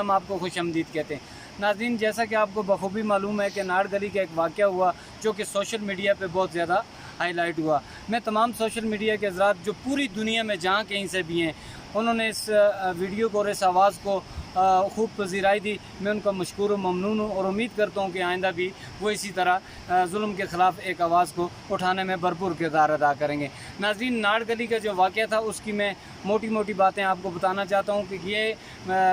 ہم آپ کو خوش آمدید کہتے ہیں۔ ناظرین، جیسا کہ آپ کو بخوبی معلوم ہے کہ ناڑ گلی کا ایک واقعہ ہوا جو کہ سوشل میڈیا پہ بہت زیادہ ہائی لائٹ ہوا۔ میں تمام سوشل میڈیا کے حضرات جو پوری دنیا میں جہاں کہیں سے بھی ہیں، انہوں نے اس ویڈیو کو اور اس آواز کو خوب پذیرائی دی۔ میں ان کا مشکور و ممنون ہوں اور امید کرتا ہوں کہ آئندہ بھی وہ اسی طرح ظلم کے خلاف ایک آواز کو اٹھانے میں بھرپور کردار ادا کریں گے۔ ناظرین، ناڑ گلی کا جو واقعہ تھا اس کی میں موٹی موٹی باتیں آپ کو بتانا چاہتا ہوں کہ یہ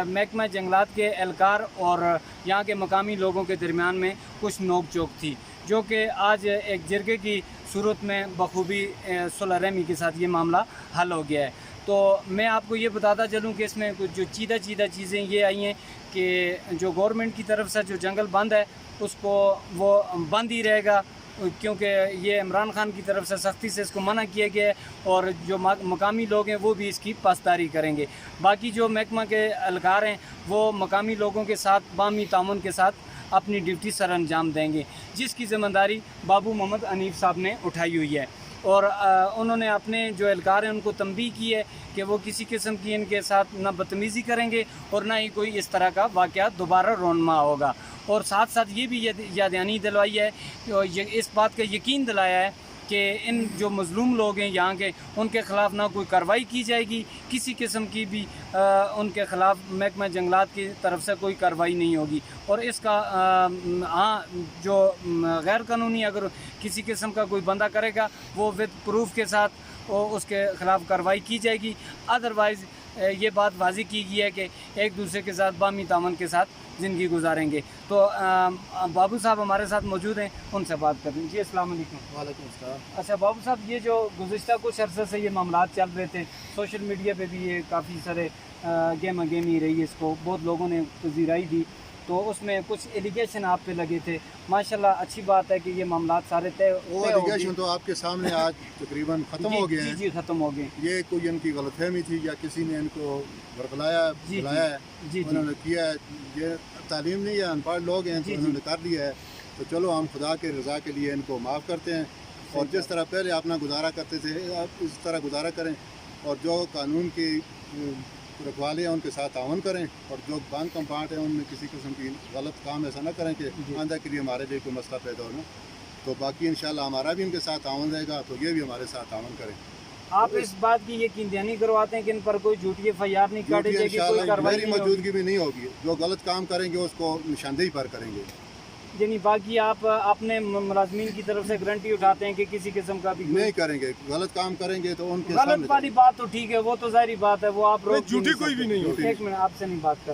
محکمہ جنگلات کے اہلکار اور یہاں کے مقامی لوگوں کے درمیان میں کچھ نوک جھوک تھی، جو کہ آج ایک جرگے کی صورت میں بخوبی صلح رحمی کے ساتھ یہ معاملہ حل ہو گیا ہے۔ تو میں آپ کو یہ بتاتا چلوں کہ اس میں کچھ جو چیدہ چیزیں یہ آئی ہیں کہ جو گورنمنٹ کی طرف سے جو جنگل بند ہے اس کو وہ بند ہی رہے گا، کیونکہ یہ عمران خان کی طرف سے سختی سے اس کو منع کیا گیا ہے، اور جو مقامی لوگ ہیں وہ بھی اس کی پاسداری کریں گے۔ باقی جو محکمہ کے اہلکار ہیں وہ مقامی لوگوں کے ساتھ باہمی تعاون کے ساتھ اپنی ڈیوٹی سر انجام دیں گے، جس کی ذمہ داری بابو محمد حنیف صاحب نے اٹھائی ہوئی ہے۔ اور انہوں نے اپنے جو اہلکار ہیں ان کو تنبیہ کی ہے کہ وہ کسی قسم کی ان کے ساتھ نہ بدتمیزی کریں گے اور نہ ہی کوئی اس طرح کا واقعہ دوبارہ رونما ہوگا۔ اور ساتھ ساتھ یہ بھی یاددہانی دلوائی ہے، اس بات کا یقین دلایا ہے کہ ان جو مظلوم لوگ ہیں یہاں کے، ان کے خلاف نہ کوئی کارروائی کی جائے گی، کسی قسم کی بھی ان کے خلاف محکمہ جنگلات کی طرف سے کوئی کارروائی نہیں ہوگی۔ اور اس کا جو غیر قانونی اگر کسی قسم کا کوئی بندہ کرے گا وہ ود پروف کے ساتھ اس کے خلاف کارروائی کی جائے گی۔ ادروائز یہ بات واضح کی گئی ہے کہ ایک دوسرے کے ساتھ باہمی تعاون کے ساتھ زندگی گزاریں گے۔ تو بابو صاحب ہمارے ساتھ موجود ہیں، ان سے بات کریں۔ جی السلام علیکم۔ وعلیکم السلام۔ اچھا بابو صاحب، یہ جو گزشتہ کچھ عرصے سے یہ معاملات چل رہے تھے، سوشل میڈیا پہ بھی یہ کافی سارے گیما گیمی رہی، اس کو بہت لوگوں نے پذیرائی دی، تو اس میں کچھ ایلیگیشن آپ پہ لگے تھے۔ ماشاءاللہ اچھی بات ہے کہ یہ معاملات سارے طے وہ ایلیگیشن تو آپ کے سامنے آج تقریباً ختم ہو گئے ہیں۔ جی ختم ہو گئے۔ یہ کوئی ان کی غلط فہمی تھی یا کسی نے ان کو برگلایا بلایا ہے، انہوں نے کیا ہے، یہ تعلیم نہیں ہے، ان پڑھ لوگ ہیں تو انہوں نے کر لیا ہے۔ تو چلو ہم خدا کے رضا کے لیے ان کو معاف کرتے ہیں، اور جس طرح پہلے اپنا گزارا کرتے تھے آپ اس طرح گزارا کریں، اور جو قانون کی رکھوالے ہیں ان کے ساتھ تعاون کریں، اور جو بند کمپاؤنڈ ہیں ان میں کسی قسم کی غلط کام ایسا نہ کریں کہ آئندہ کے لیے ہمارے لیے کوئی مسئلہ پیدا ہونا۔ تو باقی انشاءاللہ ہمارا بھی ان کے ساتھ تعاون رہے گا، تو یہ بھی ہمارے ساتھ تعاون کریں۔ آپ اس بات کی یقین دہانی کرواتے ہیں کہ ان پر کوئی جھوٹی FIR نہیں کاٹی جائے گی، کوئی کارروائی میری نہیں ہوگی؟ موجودگی بھی نہیں ہوگی، جو غلط کام کریں گے اس کو نشاندہی پر کریں گے۔ یعنی باقی آپ اپنے ملازمین کی طرف سے گارنٹی اٹھاتے ہیں کہ کسی قسم کا بھی نہیں کریں گے، غلط کام کریں گے تو ان کے غلط والی بات تو ٹھیک ہے، وہ تو ظاہری بات ہے، وہ آپ روک جھوٹی کوئی بھی نہیں ہوتی۔ ایک منٹ آپ سے نہیں بات کر،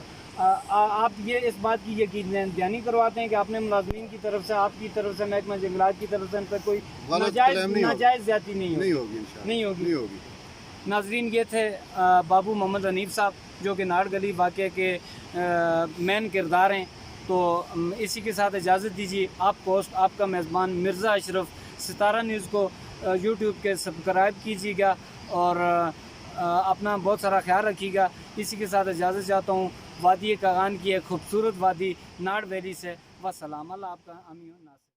آپ یہ اس بات کی یقین دہانی کرواتے ہیں کہ اپنے ملازمین کی طرف سے، آپ کی طرف سے، محکمہ جنگلات کی طرف سے ان پر کوئی ناجائز زیادتی نہیں ہوگی؟ نہیں ہوگی۔ ناظرین، یہ تھے بابو محمد حنیف صاحب جو کہ ناڑ گلی واقعے کے مین کردار ہیں۔ تو اسی کے ساتھ اجازت دیجیے، آپ کا میزبان مرزا اشرف ستارہ نیوز کو یوٹیوب کے سبسکرائب کیجیے گا اور اپنا بہت سارا خیال رکھیے گا۔ اسی کے ساتھ اجازت چاہتا ہوں وادی کاغان کی ایک خوبصورت وادی ناڑ ویلی سے۔ والسلام، اللہ آپ کا حامی و ناصر۔